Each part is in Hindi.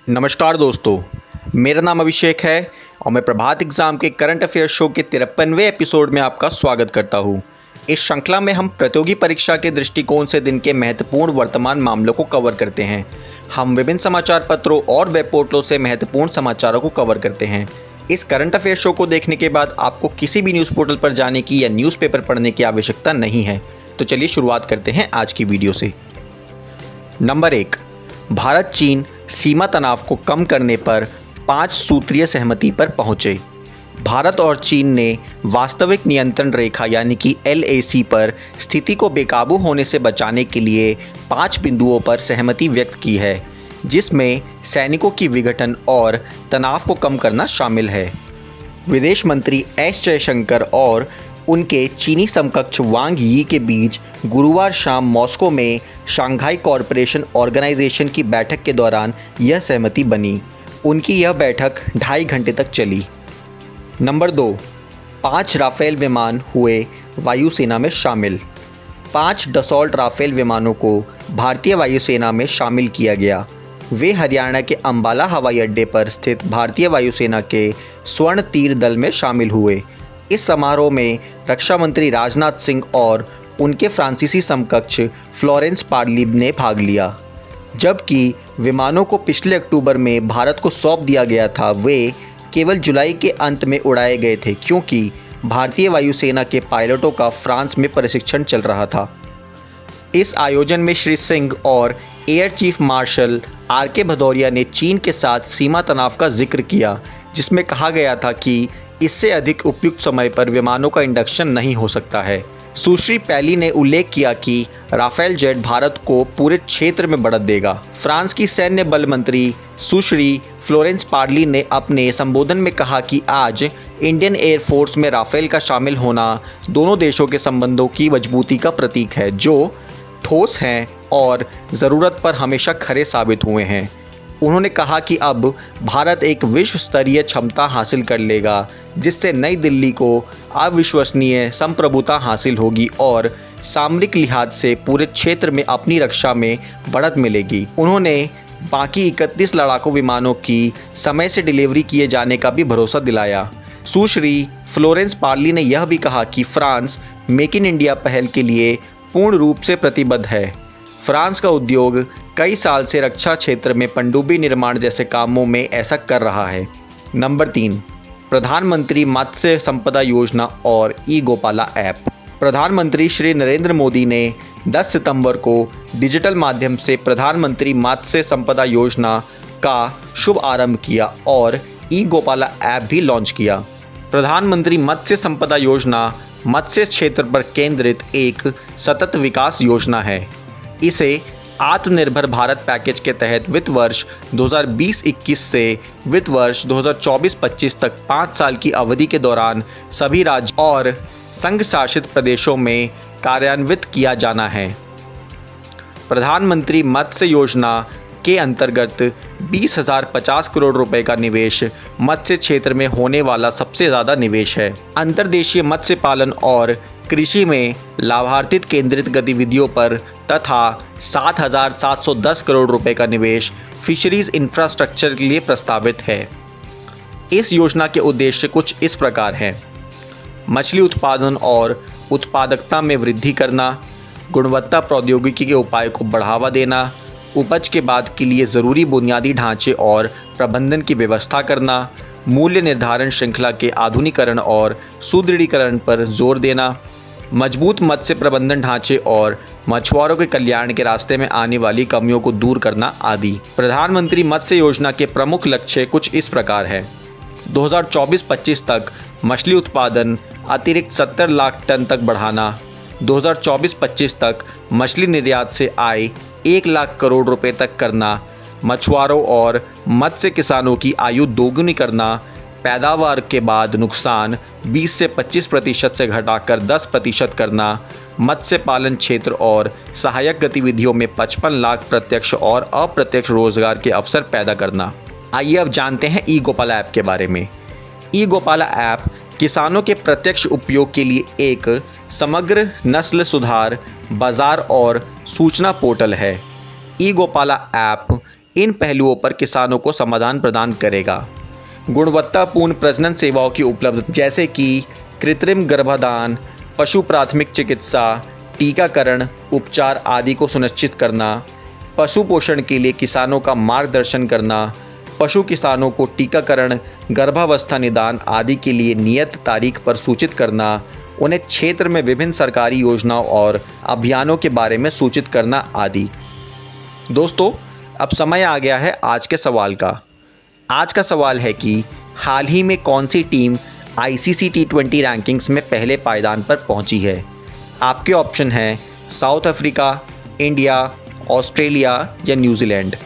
नमस्कार दोस्तों, मेरा नाम अभिषेक है और मैं प्रभात एग्ज़ाम के करंट अफेयर शो के 53वें एपिसोड में आपका स्वागत करता हूं। इस श्रृंखला में हम प्रतियोगी परीक्षा के दृष्टिकोण से दिन के महत्वपूर्ण वर्तमान मामलों को कवर करते हैं। हम विभिन्न समाचार पत्रों और वेब पोर्टलों से महत्वपूर्ण समाचारों को कवर करते हैं। इस करंट अफेयर शो को देखने के बाद आपको किसी भी न्यूज़ पोर्टल पर जाने की या न्यूज़पेपर पढ़ने की आवश्यकता नहीं है। तो चलिए शुरुआत करते हैं आज की वीडियो से। नंबर 1, भारत चीन सीमा तनाव को कम करने पर 5 सूत्रीय सहमति पर पहुंचे। भारत और चीन ने वास्तविक नियंत्रण रेखा यानी कि LAC पर स्थिति को बेकाबू होने से बचाने के लिए 5 बिंदुओं पर सहमति व्यक्त की है, जिसमें सैनिकों की विघटन और तनाव को कम करना शामिल है। विदेश मंत्री एस जयशंकर और उनके चीनी समकक्ष वांग यी के बीच गुरुवार शाम मॉस्को में शंघाई कॉरपोरेशन ऑर्गेनाइजेशन की बैठक के दौरान यह सहमति बनी। उनकी यह बैठक 2.5 घंटे तक चली। नंबर 2, 5 राफेल विमान हुए वायुसेना में शामिल। 5 डसॉल्ट राफेल विमानों को भारतीय वायुसेना में शामिल किया गया। वे हरियाणा के अंबाला हवाई अड्डे पर स्थित भारतीय वायुसेना के स्वर्ण तीर दल में शामिल हुए। इस समारोह में रक्षा मंत्री राजनाथ सिंह और उनके फ्रांसीसी समकक्ष फ्लोरेंस पार्ली ने भाग लिया। जबकि विमानों को पिछले अक्टूबर में भारत को सौंप दिया गया था, वे केवल जुलाई के अंत में उड़ाए गए थे क्योंकि भारतीय वायुसेना के पायलटों का फ्रांस में प्रशिक्षण चल रहा था। इस आयोजन में श्री सिंह और air chief marshal RK Bhadauria ने चीन के साथ सीमा तनाव का जिक्र किया, जिसमें कहा गया था कि इससे अधिक उपयुक्त समय पर विमानों का इंडक्शन नहीं हो सकता है। सुश्री पैली ने उल्लेख किया कि राफेल जेट भारत को पूरे क्षेत्र में बढ़त देगा। फ्रांस की सैन्य बल मंत्री सुश्री फ्लोरेंस पार्ली ने अपने संबोधन में कहा कि आज इंडियन एयरफोर्स में राफेल का शामिल होना दोनों देशों के संबंधों की मजबूती का प्रतीक है, जो ठोस हैं और ज़रूरत पर हमेशा खरे साबित हुए हैं। उन्होंने कहा कि अब भारत एक विश्व स्तरीय क्षमता हासिल कर लेगा, जिससे नई दिल्ली को अविश्वसनीय संप्रभुता हासिल होगी और सामरिक लिहाज से पूरे क्षेत्र में अपनी रक्षा में बढ़त मिलेगी। उन्होंने बाकी 31 लड़ाकू विमानों की समय से डिलीवरी किए जाने का भी भरोसा दिलाया। सुश्री फ्लोरेंस पार्ली ने यह भी कहा कि फ्रांस मेक इन इंडिया पहल के लिए पूर्ण रूप से प्रतिबद्ध है। फ्रांस का उद्योग कई साल से रक्षा क्षेत्र में पनडुब्बी निर्माण जैसे कामों में ऐसा कर रहा है। नंबर 3, प्रधानमंत्री मत्स्य संपदा योजना और ई-गोपाला ऐप। प्रधानमंत्री श्री नरेंद्र मोदी ने 10 सितंबर को डिजिटल माध्यम से प्रधानमंत्री मत्स्य संपदा योजना का शुभ आरंभ किया और ई-गोपाला ऐप भी लॉन्च किया। प्रधानमंत्री मत्स्य संपदा योजना मत्स्य क्षेत्र पर केंद्रित एक सतत विकास योजना है। इसे आत्मनिर्भर भारत पैकेज के तहत वित्त वर्ष 2020-21 से वित्त वर्ष 2024-25 तक 5 साल की अवधि के दौरान सभी राज्य और संघ शासित प्रदेशों में कार्यान्वित किया जाना है। प्रधानमंत्री मत्स्य योजना के अंतर्गत 20,050 करोड़ रुपए का निवेश मत्स्य क्षेत्र में होने वाला सबसे ज़्यादा निवेश है। अंतर्देशीय मत्स्य पालन और कृषि में लाभार्थित केंद्रित गतिविधियों पर तथा 7,710 करोड़ रुपए का निवेश फिशरीज इंफ्रास्ट्रक्चर के लिए प्रस्तावित है। इस योजना के उद्देश्य कुछ इस प्रकार हैं: मछली उत्पादन और उत्पादकता में वृद्धि करना, गुणवत्ता प्रौद्योगिकी के उपाय को बढ़ावा देना, उपज के बाद के लिए ज़रूरी बुनियादी ढांचे और प्रबंधन की व्यवस्था करना, मूल्य निर्धारण श्रृंखला के आधुनिकीकरण और सुदृढ़ीकरण पर जोर देना, मजबूत मत्स्य प्रबंधन ढांचे और मछुआरों के कल्याण के रास्ते में आने वाली कमियों को दूर करना आदि। प्रधानमंत्री मत्स्य योजना के प्रमुख लक्ष्य कुछ इस प्रकार है: 2024-25 तक मछली उत्पादन अतिरिक्त 70 लाख टन तक बढ़ाना, 2024-25 तक मछली निर्यात से आय 1 लाख करोड़ रुपए तक करना, मछुआरों और मत्स्य किसानों की आयु दोगुनी करना, पैदावार के बाद नुकसान 20 से 25% से घटाकर 10% करना, मत्स्य पालन क्षेत्र और सहायक गतिविधियों में 55 लाख प्रत्यक्ष और अप्रत्यक्ष रोजगार के अवसर पैदा करना। आइए अब जानते हैं ई-गोपाला ऐप के बारे में। ई-गोपाला ऐप किसानों के प्रत्यक्ष उपयोग के लिए एक समग्र नस्ल सुधार, बाजार और सूचना पोर्टल है। ई-गोपाला ऐप इन पहलुओं पर किसानों को समाधान प्रदान करेगा। गुणवत्तापूर्ण प्रजनन सेवाओं की उपलब्धता जैसे कि कृत्रिम गर्भाधान, पशु प्राथमिक चिकित्सा, टीकाकरण, उपचार आदि को सुनिश्चित करना, पशु पोषण के लिए किसानों का मार्गदर्शन करना, पशु किसानों को टीकाकरण, गर्भावस्था निदान आदि के लिए नियत तारीख पर सूचित करना, उन्हें क्षेत्र में विभिन्न सरकारी योजनाओं और अभियानों के बारे में सूचित करना आदि। दोस्तों, अब समय आ गया है आज के सवाल का। आज का सवाल है कि हाल ही में कौन सी टीम ICC T20 रैंकिंग्स में पहले पायदान पर पहुंची है। आपके ऑप्शन हैं साउथ अफ्रीका, इंडिया, ऑस्ट्रेलिया या न्यूजीलैंड।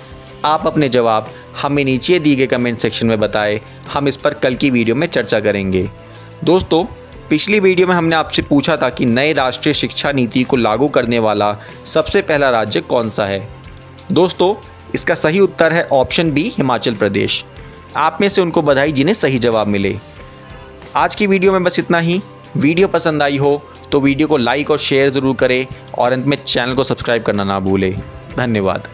आप अपने जवाब हमें नीचे दिए गए कमेंट सेक्शन में बताएं, हम इस पर कल की वीडियो में चर्चा करेंगे। दोस्तों, पिछली वीडियो में हमने आपसे पूछा था कि नए राष्ट्रीय शिक्षा नीति को लागू करने वाला सबसे पहला राज्य कौन सा है। दोस्तों, इसका सही उत्तर है ऑप्शन बी, हिमाचल प्रदेश। आप में से उनको बधाई जिन्हें सही जवाब मिले। आज की वीडियो में बस इतना ही। वीडियो पसंद आई हो तो वीडियो को लाइक और शेयर ज़रूर करें और अंत में चैनल को सब्सक्राइब करना ना भूलें। धन्यवाद।